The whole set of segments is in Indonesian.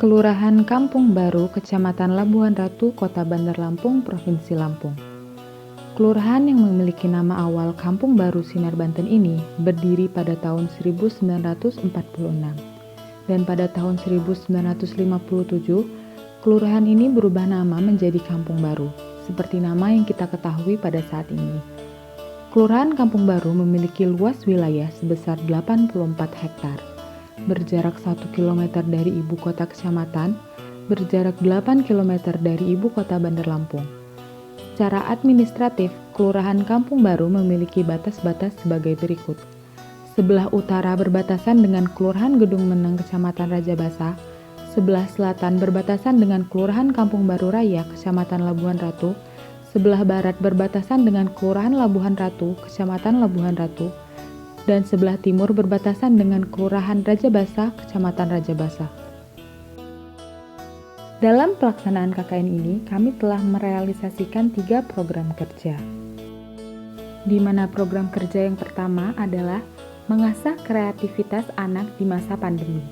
Kelurahan Kampung Baru, Kecamatan Labuhan Ratu, Kota Bandar Lampung, Provinsi Lampung. Kelurahan yang memiliki nama awal Kampung Baru Sinar Banten ini berdiri pada tahun 1946. Dan pada tahun 1957, kelurahan ini berubah nama menjadi Kampung Baru, seperti nama yang kita ketahui pada saat ini. Kelurahan Kampung Baru memiliki luas wilayah sebesar 84 hektar, berjarak 1 km dari ibu kota kecamatan, berjarak 8 km dari ibu kota Bandar Lampung. Secara administratif, Kelurahan Kampung Baru memiliki batas-batas sebagai berikut. Sebelah utara berbatasan dengan Kelurahan Gedung Meneng, Kecamatan Rajabasa. Sebelah selatan berbatasan dengan Kelurahan Kampung Baru Raya, Kecamatan Labuhan Ratu. Sebelah barat berbatasan dengan Kelurahan Labuhan Ratu, Kecamatan Labuhan Ratu. Dan sebelah timur berbatasan dengan Kelurahan Rajabasa, Kecamatan Rajabasa. Dalam pelaksanaan KKN ini, kami telah merealisasikan 3 program kerja. Di mana program kerja yang pertama adalah mengasah kreativitas anak di masa pandemi.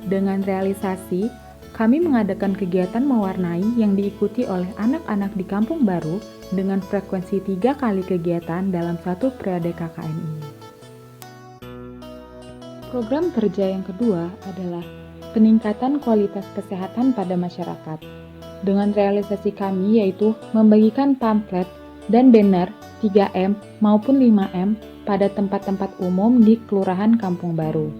Dengan realisasi, kami mengadakan kegiatan mewarnai yang diikuti oleh anak-anak di Kampung Baru dengan frekuensi 3 kali kegiatan dalam satu periode KKN ini. Program kerja yang kedua adalah peningkatan kualitas kesehatan pada masyarakat. Dengan realisasi kami yaitu membagikan pamflet dan banner 3M maupun 5M pada tempat-tempat umum di Kelurahan Kampung Baru.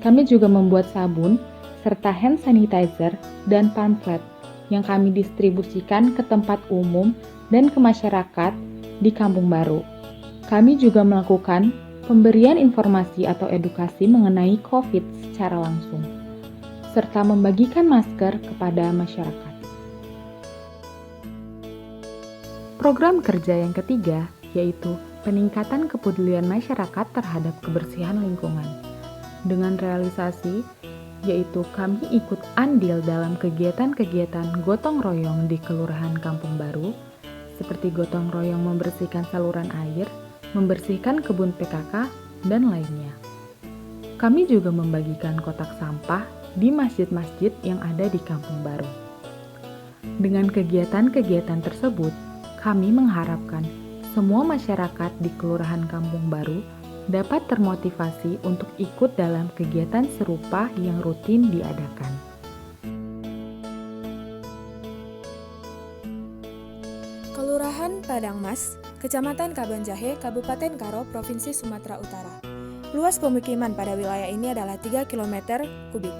Kami juga membuat sabun serta hand sanitizer dan pamflet yang kami distribusikan ke tempat umum dan ke masyarakat di Kampung Baru. Kami juga melakukan pemberian informasi atau edukasi mengenai COVID secara langsung, serta membagikan masker kepada masyarakat. Program kerja yang ketiga yaitu peningkatan kepedulian masyarakat terhadap kebersihan lingkungan. Dengan realisasi, yaitu kami ikut andil dalam kegiatan-kegiatan gotong royong di Kelurahan Kampung Baru, seperti gotong royong membersihkan saluran air, membersihkan kebun PKK, dan lainnya. Kami juga membagikan kotak sampah di masjid-masjid yang ada di Kampung Baru. Dengan kegiatan-kegiatan tersebut, kami mengharapkan semua masyarakat di Kelurahan Kampung Baru dapat termotivasi untuk ikut dalam kegiatan serupa yang rutin diadakan. Kelurahan Padangmas, Kecamatan Kabanjahe, Kabupaten Karo, Provinsi Sumatera Utara. Luas pemukiman pada wilayah ini adalah 3 km kubik.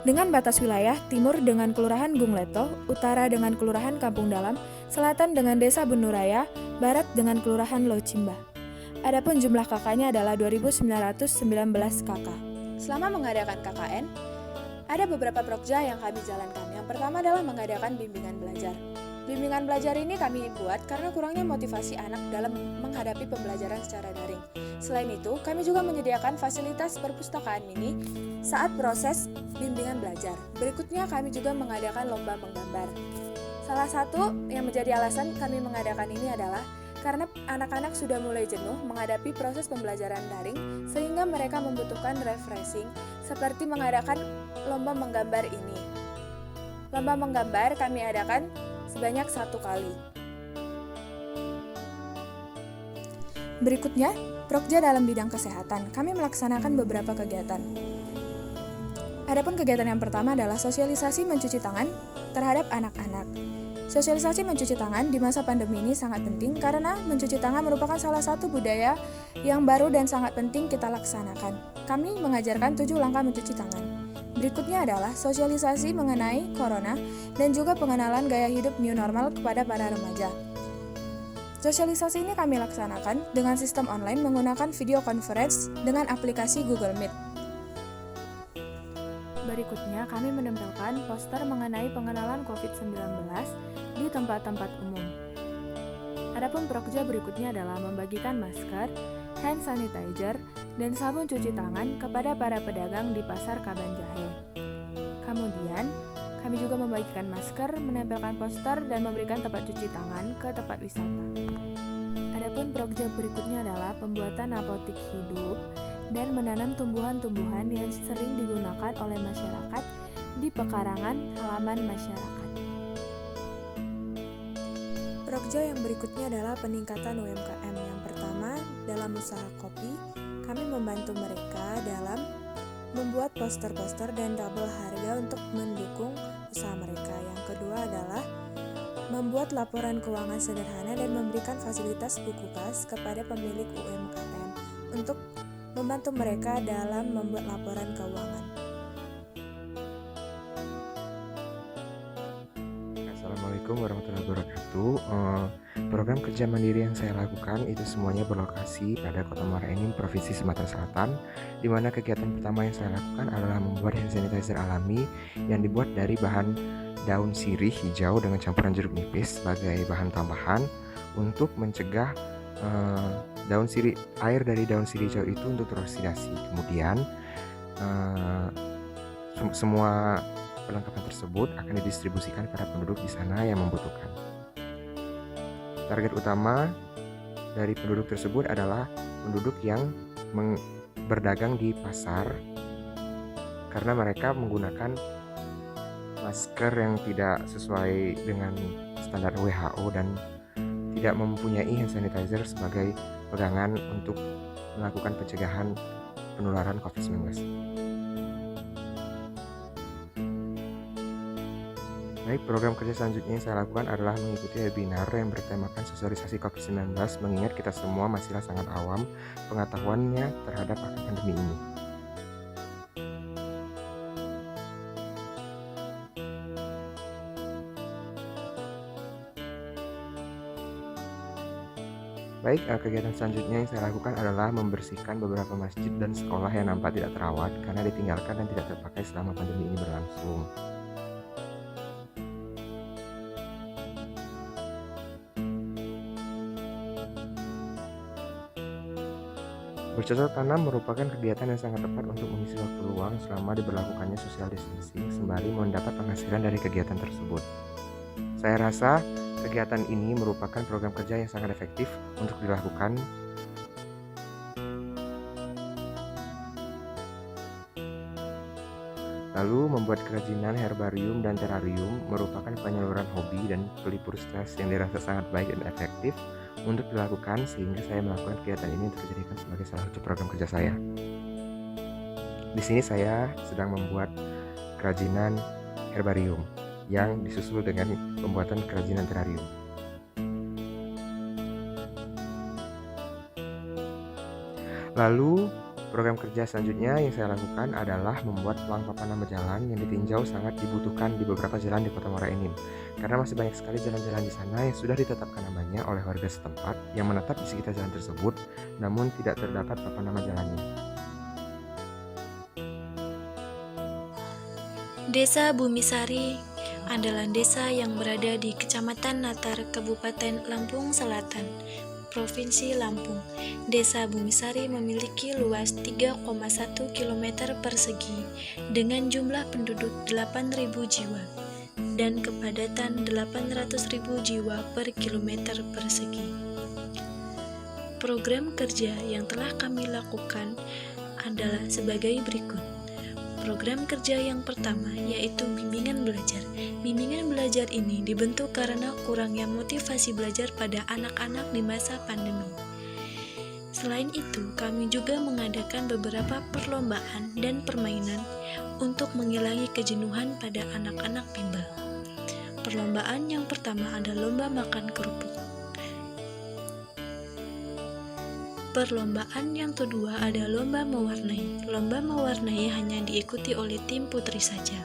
Dengan batas wilayah, timur dengan Kelurahan Gungleto, utara dengan Kelurahan Kampung Dalam, selatan dengan Desa Benuraya, barat dengan Kelurahan Locimba. Adapun jumlah kakaknya adalah 2.919 kakak. Selama mengadakan KKN, ada beberapa prokja yang kami jalankan. Yang pertama adalah mengadakan bimbingan belajar. Bimbingan belajar ini kami buat karena kurangnya motivasi anak dalam menghadapi pembelajaran secara daring. Selain itu, kami juga menyediakan fasilitas perpustakaan mini saat proses bimbingan belajar. Berikutnya, kami juga mengadakan lomba menggambar. Salah satu yang menjadi alasan kami mengadakan ini adalah karena anak-anak sudah mulai jenuh menghadapi proses pembelajaran daring sehingga mereka membutuhkan refreshing seperti mengadakan lomba menggambar ini. Lomba menggambar kami adakan sebanyak 1 kali. Berikutnya, Prokja dalam bidang kesehatan. Kami melaksanakan beberapa kegiatan. Adapun kegiatan yang pertama adalah sosialisasi mencuci tangan terhadap anak-anak. Sosialisasi mencuci tangan di masa pandemi ini sangat penting karena mencuci tangan merupakan salah satu budaya yang baru dan sangat penting kita laksanakan. Kami mengajarkan 7 langkah mencuci tangan. Berikutnya adalah sosialisasi mengenai corona dan juga pengenalan gaya hidup new normal kepada para remaja. Sosialisasi ini kami laksanakan dengan sistem online menggunakan video conference dengan aplikasi Google Meet. Berikutnya, kami menempelkan poster mengenai pengenalan COVID-19 di tempat-tempat umum. Adapun prokja berikutnya adalah membagikan masker, hand sanitizer, dan sabun cuci tangan kepada para pedagang di Pasar Kabanjahe. Kemudian, kami juga membagikan masker, menempelkan poster, dan memberikan tempat cuci tangan ke tempat wisata. Adapun prokja berikutnya adalah pembuatan apotik hidup dan menanam tumbuhan-tumbuhan yang sering digunakan oleh masyarakat di pekarangan halaman masyarakat. Prokja yang berikutnya adalah peningkatan UMKM. Yang pertama, dalam usaha kopi, kami membantu mereka dalam membuat poster-poster dan tabel harga untuk mendukung usaha mereka. Yang kedua adalah membuat laporan keuangan sederhana dan memberikan fasilitas buku kas kepada pemilik UMKM untuk membantu mereka dalam membuat laporan keuangan. Assalamualaikum warahmatullahi wabarakatuh. Program kerja mandiri yang saya lakukan itu semuanya berlokasi pada Kota Muara Enim, Provinsi Sumatera Selatan, di mana kegiatan pertama yang saya lakukan adalah membuat hand sanitizer alami yang dibuat dari bahan daun sirih hijau dengan campuran jeruk nipis sebagai bahan tambahan untuk mencegah air dari daun sirih hijau itu untuk teroksidasi. Kemudian semua perlengkapan tersebut akan didistribusikan pada penduduk di sana yang membutuhkan. Target utama dari penduduk tersebut adalah penduduk yang berdagang di pasar, karena mereka menggunakan masker yang tidak sesuai dengan standar WHO dan tidak mempunyai hand sanitizer sebagai pegangan untuk melakukan pencegahan penularan COVID-19. Baik, program kerja selanjutnya yang saya lakukan adalah mengikuti webinar yang bertemakan sosialisasi COVID-19, mengingat kita semua masihlah sangat awam pengetahuannya terhadap akan pandemi ini. Baik, kegiatan selanjutnya yang saya lakukan adalah membersihkan beberapa masjid dan sekolah yang nampak tidak terawat karena ditinggalkan dan tidak terpakai selama pandemi ini berlangsung. Bercocok tanam merupakan kegiatan yang sangat tepat untuk mengisi waktu luang selama diberlakukannya social distancing sembari mendapat penghasilan dari kegiatan tersebut. Saya rasa kegiatan ini merupakan program kerja yang sangat efektif untuk dilakukan. Lalu membuat kerajinan herbarium dan terarium merupakan penyaluran hobi dan pelipur stres yang dirasa sangat baik dan efektif untuk dilakukan, sehingga saya melakukan kegiatan ini untuk dijadikan sebagai salah satu program kerja saya. Di sini saya sedang membuat kerajinan herbarium yang disusul dengan pembuatan kerajinan terarium. Lalu program kerja selanjutnya yang saya lakukan adalah membuat pelang papan nama jalan yang ditinjau sangat dibutuhkan di beberapa jalan di Kota Muara Enim, karena masih banyak sekali jalan-jalan di sana yang sudah ditetapkan namanya oleh warga setempat yang menetap di sekitar jalan tersebut, namun tidak terdapat papan nama jalannya. Desa Bumisari adalah desa yang berada di Kecamatan Natar, Kabupaten Lampung Selatan, Provinsi Lampung. Desa Bumisari memiliki luas 3,1 km persegi dengan jumlah penduduk 8.000 jiwa dan kepadatan 800.000 jiwa per kilometer persegi. Program kerja yang telah kami lakukan adalah sebagai berikut. Program kerja yang pertama yaitu bimbingan belajar. Bimbingan belajar ini dibentuk karena kurangnya motivasi belajar pada anak-anak di masa pandemi. Selain itu, kami juga mengadakan beberapa perlombaan dan permainan untuk menghilangi kejenuhan pada anak-anak bimbel. Perlombaan yang pertama adalah lomba makan kerupuk. Perlombaan yang kedua ada lomba mewarnai. Lomba mewarnai hanya diikuti oleh tim putri saja.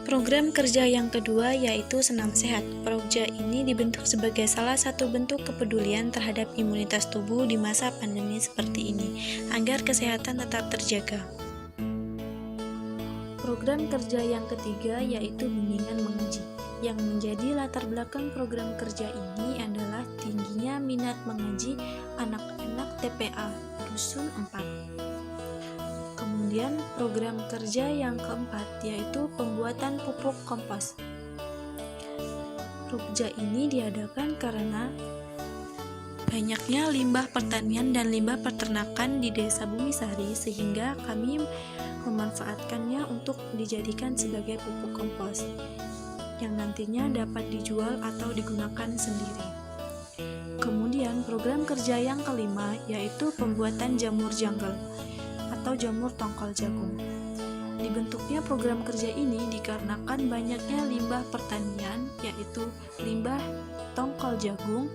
Program kerja yang kedua yaitu Senam Sehat. Program ini dibentuk sebagai salah satu bentuk kepedulian terhadap imunitas tubuh di masa pandemi seperti ini, agar kesehatan tetap terjaga. Program kerja yang ketiga yaitu bimbingan mengaji. Yang menjadi latar belakang program kerja ini adalah tingginya minat mengaji anak-anak TPA Dusun 4. Kemudian program kerja yang keempat yaitu pembuatan pupuk kompos. Program ini diadakan karena banyaknya limbah pertanian dan limbah peternakan di Desa Bumisari, sehingga kami memanfaatkannya untuk dijadikan sebagai pupuk kompos yang nantinya dapat dijual atau digunakan sendiri. Kemudian program kerja yang kelima yaitu pembuatan jamur jungle atau jamur tongkol jagung. Dibentuknya program kerja ini dikarenakan banyaknya limbah pertanian, yaitu limbah tongkol jagung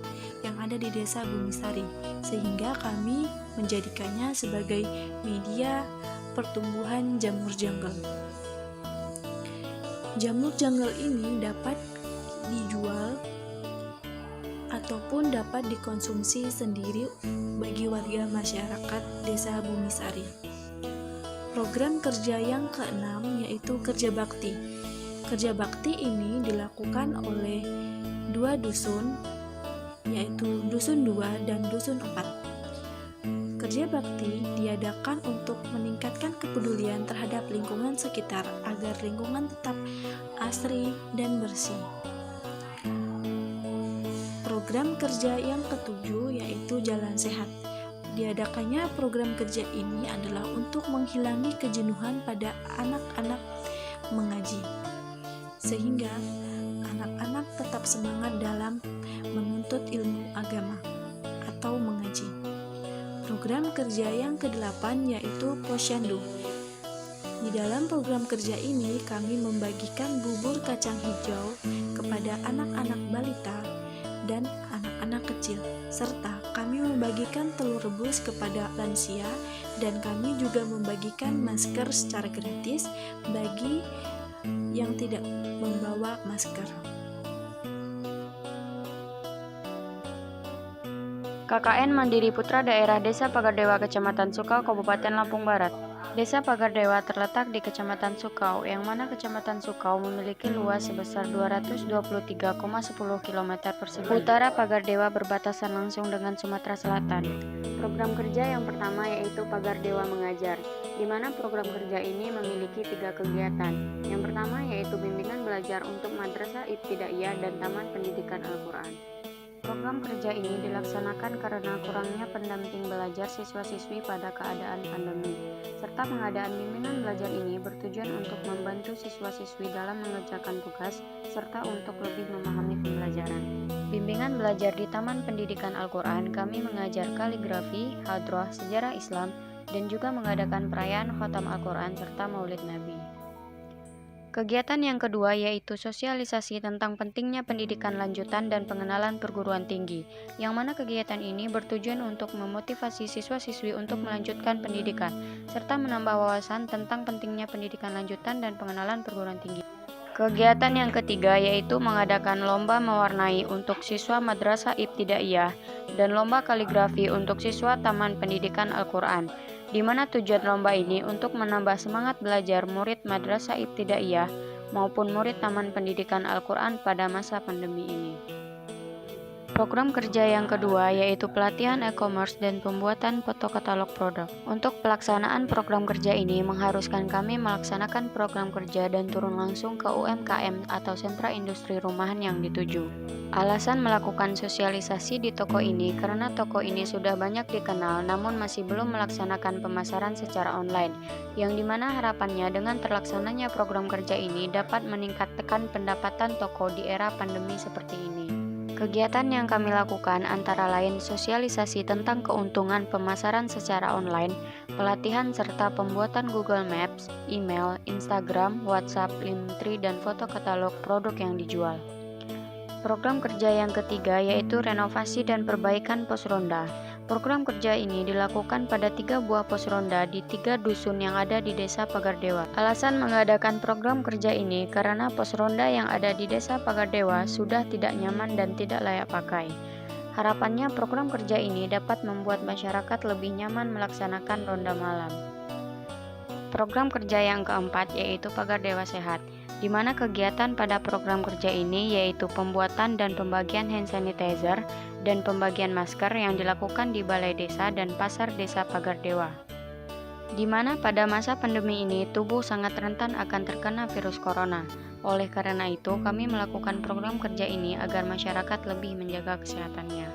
yang ada di Desa Bumisari, sehingga kami menjadikannya sebagai media pertumbuhan jamur jungle. Jamur jungle ini dapat dijual ataupun dapat dikonsumsi sendiri bagi warga masyarakat Desa Bumisari. Program kerja yang keenam yaitu kerja bakti. Kerja bakti ini dilakukan oleh 2 dusun, yaitu Dusun 2 dan Dusun 4. Kerja bakti diadakan untuk meningkatkan kepedulian terhadap lingkungan sekitar agar lingkungan tetap asri dan bersih. Program kerja yang ketujuh yaitu Jalan Sehat. Diadakannya program kerja ini adalah untuk menghilangi kejenuhan pada anak-anak mengaji, sehingga anak-anak tetap semangat dalam menuntut ilmu agama atau mengaji. Program kerja yang ke-8 yaitu Posyandu. Di dalam program kerja ini kami membagikan bubur kacang hijau kepada anak-anak balita dan anak-anak kecil, serta kami membagikan telur rebus kepada lansia, dan kami juga membagikan masker secara gratis bagi yang tidak membawa masker. KKN Mandiri Putra Daerah Desa Pagardewa, Kecamatan Sukau, Kabupaten Lampung Barat. Desa Pagardewa terletak di Kecamatan Sukau, yang mana Kecamatan Sukau memiliki luas sebesar 223,10 km persegi. Utara Pagardewa berbatasan langsung dengan Sumatera Selatan. Program kerja yang pertama yaitu Pagardewa Mengajar, di mana program kerja ini memiliki 3 kegiatan. Yang pertama yaitu bimbingan belajar untuk Madrasah Ibtidaiyah dan Taman Pendidikan Al-Quran. Program kerja ini dilaksanakan karena kurangnya pendamping belajar siswa-siswi pada keadaan pandemi, serta pengadaan bimbingan belajar ini bertujuan untuk membantu siswa-siswi dalam mengerjakan tugas, serta untuk lebih memahami pembelajaran. Bimbingan belajar di Taman Pendidikan Al-Quran, kami mengajar kaligrafi, hadroh, sejarah Islam, dan juga mengadakan perayaan Khotam Al-Quran serta Maulid Nabi. Kegiatan yang kedua yaitu sosialisasi tentang pentingnya pendidikan lanjutan dan pengenalan perguruan tinggi, yang mana kegiatan ini bertujuan untuk memotivasi siswa-siswi untuk melanjutkan pendidikan, serta menambah wawasan tentang pentingnya pendidikan lanjutan dan pengenalan perguruan tinggi. Kegiatan yang ketiga yaitu mengadakan lomba mewarnai untuk siswa Madrasah Ibtidaiyah dan lomba kaligrafi untuk siswa Taman Pendidikan Al-Quran, di mana tujuan lomba ini untuk menambah semangat belajar murid Madrasah Ibtidaiyah maupun murid Taman Pendidikan Al-Quran pada masa pandemi ini. Program kerja yang kedua yaitu pelatihan e-commerce dan pembuatan foto katalog produk. Untuk pelaksanaan program kerja ini mengharuskan kami melaksanakan program kerja dan turun langsung ke UMKM atau sentra industri rumahan yang dituju. Alasan melakukan sosialisasi di toko ini karena toko ini sudah banyak dikenal namun masih belum melaksanakan pemasaran secara online, yang dimana harapannya dengan terlaksananya program kerja ini dapat meningkatkan pendapatan toko di era pandemi seperti ini. Kegiatan yang kami lakukan antara lain sosialisasi tentang keuntungan pemasaran secara online, pelatihan serta pembuatan Google Maps, email, Instagram, WhatsApp, Linktree, dan foto katalog produk yang dijual. Program kerja yang ketiga yaitu renovasi dan perbaikan pos ronda. Program kerja ini dilakukan pada 3 buah pos ronda di 3 dusun yang ada di Desa Pagardewa. Alasan mengadakan program kerja ini karena pos ronda yang ada di Desa Pagardewa sudah tidak nyaman dan tidak layak pakai. Harapannya program kerja ini dapat membuat masyarakat lebih nyaman melaksanakan ronda malam. Program kerja yang keempat yaitu Pagardewa Sehat, di mana kegiatan pada program kerja ini yaitu pembuatan dan pembagian hand sanitizer dan pembagian masker yang dilakukan di Balai Desa dan Pasar Desa Pagardewa. Di mana pada masa pandemi ini tubuh sangat rentan akan terkena virus corona. Oleh karena itu, kami melakukan program kerja ini agar masyarakat lebih menjaga kesehatannya.